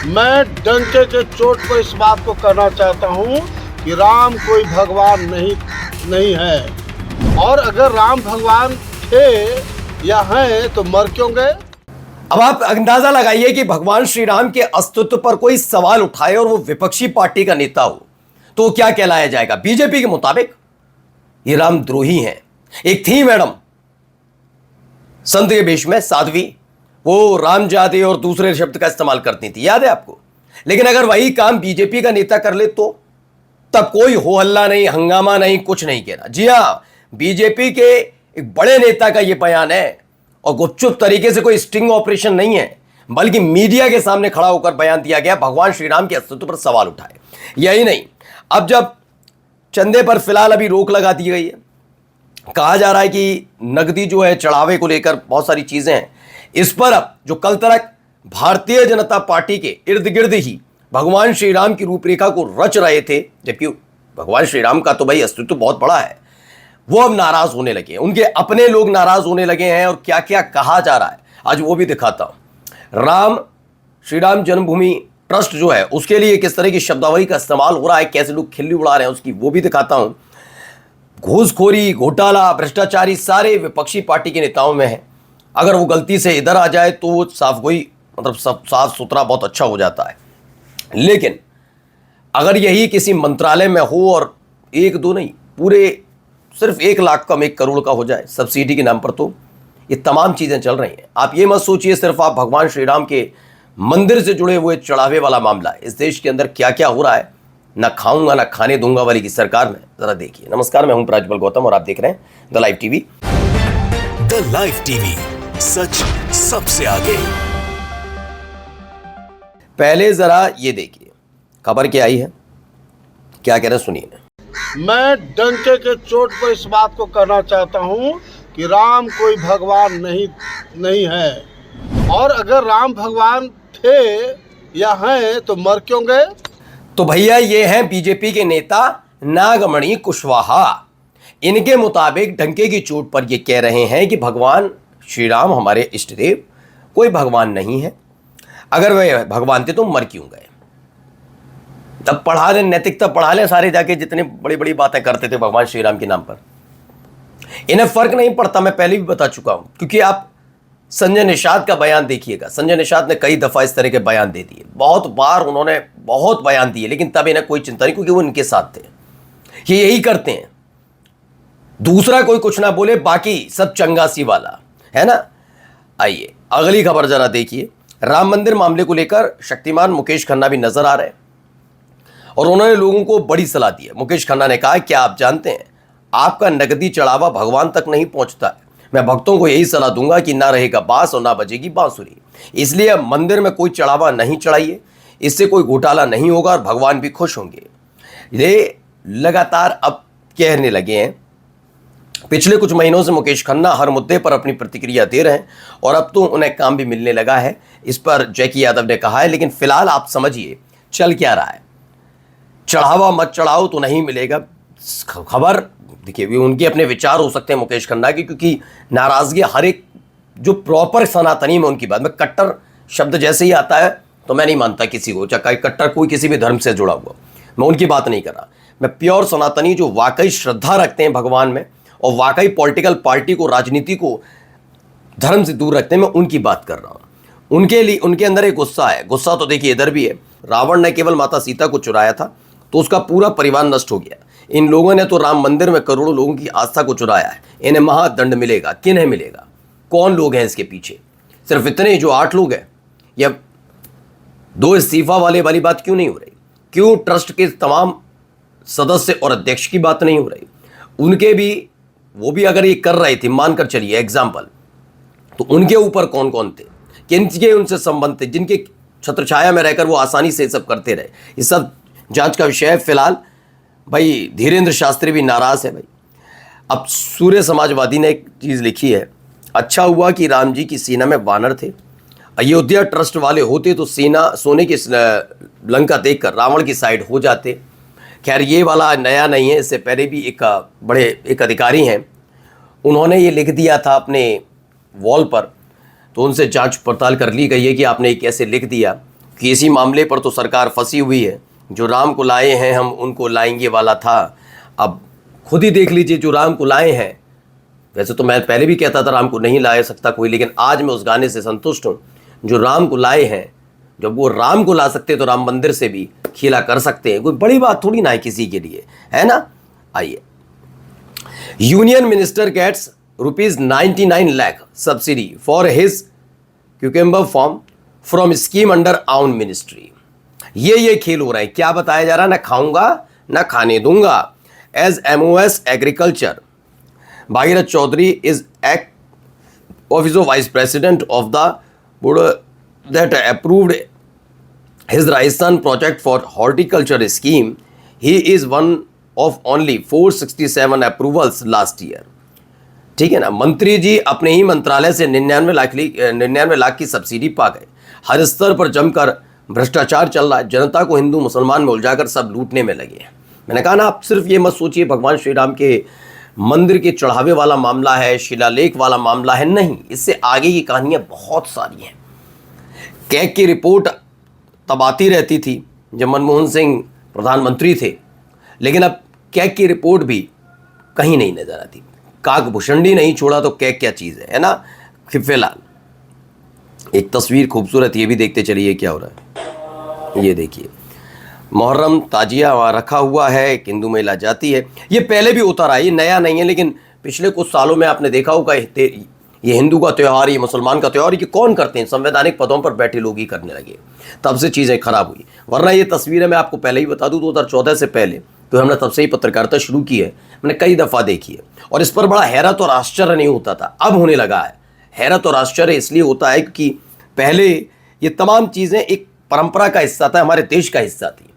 मैं डंके के चोट पर इस बात को कहना चाहता हूँ कि राम कोई भगवान नहीं है, और अगर राम भगवान थे या हैं तो मर क्यों गए। अब आप अंदाजा लगाइए कि भगवान श्री राम के अस्तित्व पर कोई सवाल उठाए और वो विपक्षी पार्टी का नेता हो तो क्या कहलाया जाएगा। बीजेपी के मुताबिक ये रामद्रोही हैं। एक थी मैडम संत के वेश में साध्वी, वो राम जाति और दूसरे शब्द का इस्तेमाल करती थी, याद है आपको। लेकिन अगर वही काम बीजेपी का नेता कर ले तो तब कोई हो हल्ला नहीं, हंगामा नहीं, कुछ नहीं कहना। जी हां, बीजेपी के एक बड़े नेता का यह बयान है और गुपचुप तरीके से कोई स्टिंग ऑपरेशन नहीं है, बल्कि मीडिया के सामने खड़ा होकर बयान दिया गया, भगवान श्री राम के अस्तित्व पर सवाल उठाए। यही नहीं, अब जब चंदे पर फिलहाल अभी रोक लगा दी गई है, कहा जा रहा है कि नकदी जो है चढ़ावे को लेकर बहुत सारी चीजें हैं, इस पर अब जो कल तक भारतीय जनता पार्टी के इर्द गिर्द ही भगवान श्री राम की रूपरेखा को रच रहे थे, जबकि भगवान श्री राम का तो भाई अस्तित्व बहुत बड़ा है, वो अब नाराज होने लगे हैं, उनके अपने लोग नाराज होने लगे हैं। और क्या क्या कहा जा रहा है आज वो भी दिखाता हूं। श्री राम जन्मभूमि ट्रस्ट जो है उसके लिए किस तरह की शब्दावली का इस्तेमाल हो रहा है, कैसे लोग खिल्ली उड़ा रहे हैं उसकी वो भी दिखाता हूं। घूसखोरी, घोटाला, भ्रष्टाचारी सारे विपक्षी पार्टी के नेताओं में है। अगर वो गलती से इधर आ जाए तो साफ गोई मतलब सब साफ सुथरा बहुत अच्छा हो जाता है। लेकिन अगर यही किसी मंत्रालय में हो और एक दो नहीं, पूरे सिर्फ 1 लाख का 1 करोड़ का हो जाए सब्सिडी के नाम पर, तो ये तमाम चीजें चल रही हैं। आप ये मत सोचिए सिर्फ आप भगवान श्री राम के मंदिर से जुड़े हुए चढ़ावे वाला मामला है। इस देश के अंदर क्या क्या हो रहा है, ना खाऊंगा ना खाने दूंगा वाली की सरकार में, जरा देखिए। नमस्कार, मैं हूं प्राज्वल गौतम और आप देख रहे हैं the live TV. The live TV, सच सबसे आगे। पहले जरा ये देखिए खबर क्या आई है, क्या कह रहे हैं सुनिए। मैं डंके के चोट पर इस बात को कहना चाहता हूँ कि राम कोई भगवान नहीं है, और अगर राम भगवान थे या हैं तो मर क्यों गए। तो भैया ये हैं बीजेपी के नेता नागमणि कुशवाहा। इनके मुताबिक डंके की चोट पर ये कह रहे हैं कि भगवान श्री राम हमारे इष्ट देव कोई भगवान नहीं है, अगर वे भगवान थे तो मर क्यों गए। तब पढ़ा लें, नैतिकता पढ़ा लें सारे जाके, जितने बड़ी बड़ी बातें करते थे भगवान श्री राम के नाम पर। इन्हें फर्क नहीं पड़ता, मैं पहले भी बता चुका हूं। क्योंकि आप संजय निषाद का बयान देखिएगा, संजय निषाद ने कई दफा इस तरह के बयान दे दिए, बहुत बार उन्होंने बहुत बयान दिए, लेकिन तब इन्हें कोई चिंता नहीं, क्योंकि वो इनके साथ थे। ये यही करते हैं, दूसरा कोई कुछ ना बोले, बाकी सब चंगासी वाला है ना। आइए अगली खबर जरा देखिए। राम मंदिर मामले को लेकर शक्तिमान मुकेश खन्ना भी नजर आ रहे हैं और उन्होंने लोगों को बड़ी सलाह दी है। मुकेश खन्ना ने कहा, क्या आप जानते हैं आपका नकदी चढ़ावा भगवान तक नहीं पहुंचता है। मैं भक्तों को यही सलाह दूंगा कि ना रहेगा बांस और ना बजेगी बांसुरी, इसलिए मंदिर में कोई चढ़ावा नहीं चढ़ाइए, इससे कोई घोटाला नहीं होगा और भगवान भी खुश होंगे। ये लगातार अब कहने लगे हैं। पिछले कुछ महीनों से मुकेश खन्ना हर मुद्दे पर अपनी प्रतिक्रिया दे रहे हैं और अब तो उन्हें काम भी मिलने लगा है। इस पर जैकी यादव ने कहा है, लेकिन फिलहाल आप समझिए चल क्या रहा है। चढ़ावा मत चढ़ाओ तो नहीं मिलेगा। खबर देखिए, भी उनके अपने विचार हो सकते हैं मुकेश खन्ना की, क्योंकि नाराजगी हर एक जो प्रॉपर सनातनी में उनकी बात में, कट्टर शब्द जैसे ही आता है तो मैं नहीं मानता किसी को, चाहे कट्टर कोई किसी भी धर्म से जुड़ा हुआ, मैं उनकी बात नहीं कर रहा। मैं प्योर सनातनी जो वाकई श्रद्धा रखते हैं भगवान में और वाकई पॉलिटिकल पार्टी को, राजनीति को धर्म से दूर रखते हैं, मैं उनकी बात कर रहा हूं। उनके लिए उनके अंदर एक गुस्सा है। गुस्सा तो देखिए इधर भी है। रावण ने केवल माता सीता को चुराया था तो उसका पूरा परिवार नष्ट हो गया। इन लोगों ने तो राम मंदिर में करोड़ों लोगों की आस्था को चुराया है। इन्हें महादंड मिलेगा, किन्हें मिलेगा, कौन लोग हैं इसके पीछे। सिर्फ इतने जो 8 लोग हैं, या 2 इस्तीफा वाली बात क्यों नहीं हो रही? क्यों ट्रस्ट के तमाम सदस्य और अध्यक्ष की बात नहीं हो रही? उनके भी, वो भी अगर ये कर रहे थे, मानकर चलिए एग्जाम्पल, तो उनके ऊपर कौन कौन थे, किनके उनसे संबंध थे, जिनके छत्रछाया में रहकर वो आसानी से सब करते रहे। ये सब जांच का विषय है। फिलहाल भाई धीरेन्द्र शास्त्री भी नाराज है भाई। अब सूर्य समाजवादी ने एक चीज़ लिखी है, अच्छा हुआ कि राम जी की सेना में वानर थे, अयोध्या ट्रस्ट वाले होते तो सेना सोने की लंका देखकर रावण की साइड हो जाते। खैर ये वाला नया नहीं है, इससे पहले भी एक अधिकारी हैं, उन्होंने ये लिख दिया था अपने वॉल पर, तो उनसे जांच पड़ताल कर ली गई है कि आपने ये कैसे लिख दिया। कि इसी मामले पर तो सरकार फंसी हुई है। जो राम को लाए हैं हम उनको लाएंगे वाला था। अब खुद ही देख लीजिए, जो राम को लाए हैं, वैसे तो मैं पहले भी कहता था राम को नहीं ला सकता कोई, लेकिन आज मैं उस गाने से संतुष्ट हूँ। जो राम को लाए हैं, जब वो राम को ला सकते तो राम मंदिर से भी खेला कर सकते हैं। कोई बड़ी बात थोड़ी ना है किसी के लिए, है ना। आइए, union minister gets ₹99 lakh subsidy for his cucumber farm from scheme under own ministry. ये खेल हो रहा है। क्या बताया जा रहा है? ना खाऊंगा ना खाने दूंगा। As MOS agriculture, Bhagirath Choudhary is office of vice president of the board that approved his Rajasthan project for horticulture scheme. He is one of only 467 approvals last year. ठीक है ना। मंत्री जी अपने ही मंत्रालय से 99 लाख की सब्सिडी पा गए। हर स्तर पर जमकर भ्रष्टाचार चल रहा है। जनता को हिंदू मुसलमान में उलझाकर सब लूटने में लगे हैं। मैंने कहा ना, आप सिर्फ ये मत सोचिए भगवान श्री राम के मंदिर के चढ़ावे वाला मामला है, शिलालेख वाला मामला है। नहीं, इससे आगे की कहानियां बहुत सारी हैं। कैग की रिपोर्ट तब आती रहती थी जब मनमोहन सिंह प्रधानमंत्री थे, लेकिन अब कैग की रिपोर्ट भी कहीं नहीं नजर आती। काकभूषणी नहीं छोड़ा तो कैग क्या चीज़ है ना। फिलहाल एक तस्वीर खूबसूरत, ये भी देखते चलिए क्या हो रहा है। ये देखिए, मुहर्रम ताजिया वहाँ रखा हुआ है, एक हिंदू महिला जाती है। ये पहले भी उतर आई, ये नया नहीं है, लेकिन पिछले कुछ सालों में आपने देखा होगा ये हिंदू का त्यौहार, ये मुसलमान का त्यौहार, ये कौन करते हैं? संवैधानिक पदों पर बैठे लोग ही करने लगे। तब से चीज़ें खराब हुई। वरना ये तस्वीरें मैं आपको पहले ही बता दूं, 2014 से पहले तो हमने तब से ही पत्रकारिता शुरू की है। मैंने कई दफ़ा देखी है और इस पर बड़ा हैरत और आश्चर्य नहीं होता था, अब होने लगा है। हैरत और आश्चर्य इसलिए होता है क्योंकि पहले ये तमाम चीज़ें एक परंपरा का हिस्सा था, हमारे देश का हिस्सा थी।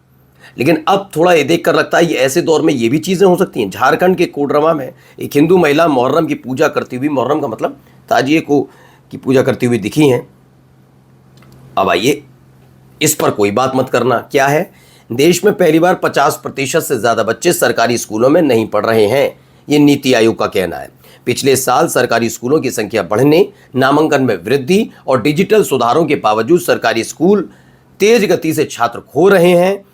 लेकिन अब थोड़ा ये देख कर लगता है ये ऐसे दौर में ये भी चीज़ें हो सकती हैं। झारखंड के कोडरमा में एक हिंदू महिला मुहर्रम की पूजा करती हुई, मुहर्रम का मतलब ताजिए को की पूजा करती हुई दिखी हैं। अब आइए, इस पर कोई बात मत करना। क्या है? देश में पहली बार 50% से ज़्यादा बच्चे सरकारी स्कूलों में नहीं पढ़ रहे हैं, ये नीति आयोग का कहना है। पिछले साल सरकारी स्कूलों की संख्या बढ़ने, नामांकन में वृद्धि और डिजिटल सुधारों के बावजूद सरकारी स्कूल तेज गति से छात्र खो रहे हैं।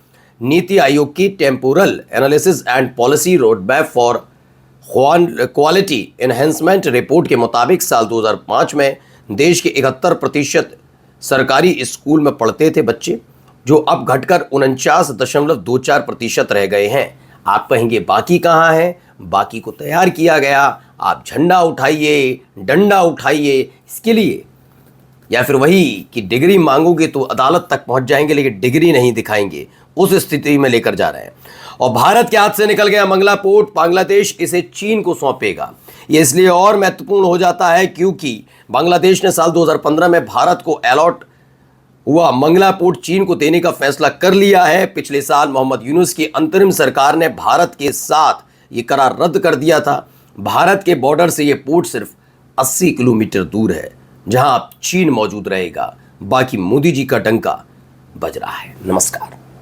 नीति आयोग की temporal analysis and policy roadmap for quality enhancement report के मुताबिक साल 2005 में देश के 71% सरकारी स्कूल में पढ़ते थे बच्चे, जो अब घटकर 49.24% रह गए हैं। आप कहेंगे बाकी कहाँ है? बाकी को तैयार किया गया। आप झंडा उठाइए, डंडा उठाइए इसके लिए, या फिर वही कि डिग्री मांगोगे तो अदालत तक पहुंच जाएंगे लेकिन डिग्री नहीं दिखाएंगे। उस स्थिति में लेकर जा रहे हैं। और भारत के हाथ से निकल गया मंगला पोर्ट, बांग्लादेश इसे चीन को सौंपेगा। ये इसलिए और महत्वपूर्ण हो जाता है क्योंकि बांग्लादेश ने साल 2015 में भारत को अलॉट हुआ मंगला पोर्ट चीन को देने का फैसला कर लिया है। पिछले साल मोहम्मद यूनुस की अंतरिम सरकार ने भारत के साथ ये करार रद्द कर दिया था। भारत के बॉर्डर से ये पोर्ट सिर्फ 80 किलोमीटर दूर है, जहां अब चीन मौजूद रहेगा। बाकी मोदी जी का डंका बज रहा है। नमस्कार।